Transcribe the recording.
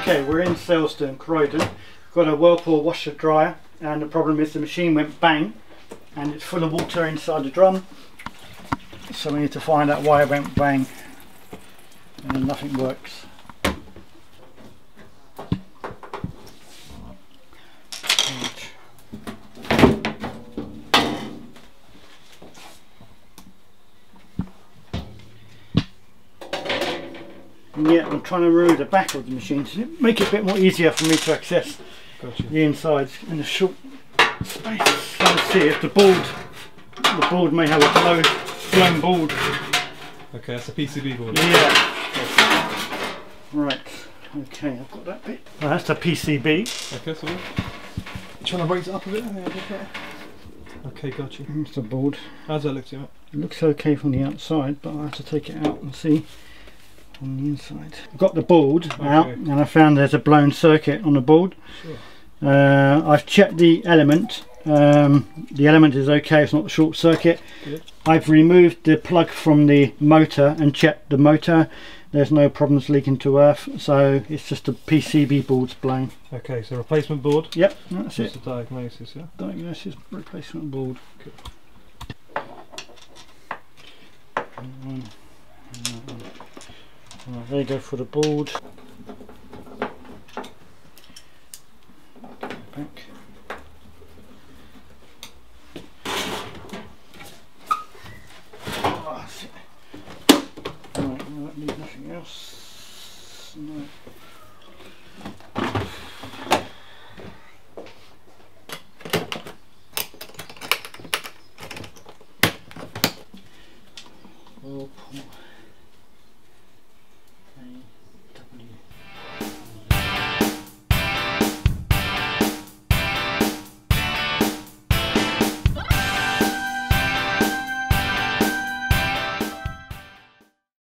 Okay, we're in Selston, Croydon. Got a Whirlpool washer dryer, and the problem is the machine went bang and it's full of water inside the drum. So we need to find out why it went bang and nothing works. And yet I'm trying to remove the back of the machine to make it a bit more easier for me to access the insides in a short space. So let's see if the board may have a blown board. Okay, that's a PCB board. Yeah. Right. Okay, I've got that bit. Well, that's the PCB. Okay, so trying to raise it up a bit. Okay, got you. That's the board. How's that look to you, mate? It looks okay from the outside, but I have to take it out and see on the inside. I've got the board out, and I found there's a blown circuit on the board. Sure. I've checked the element. The element is okay, it's not a short circuit. Good. I've removed the plug from the motor and checked the motor. There's no problems leaking to earth, so it's just the PCB board's blown. Okay, so replacement board. Yep, that's it. The diagnosis, yeah? Diagnosis, replacement board. Good. Right, there you go for the board. Back. Oh, that's it. Right, well, that needs nothing else. No. Whirlpool.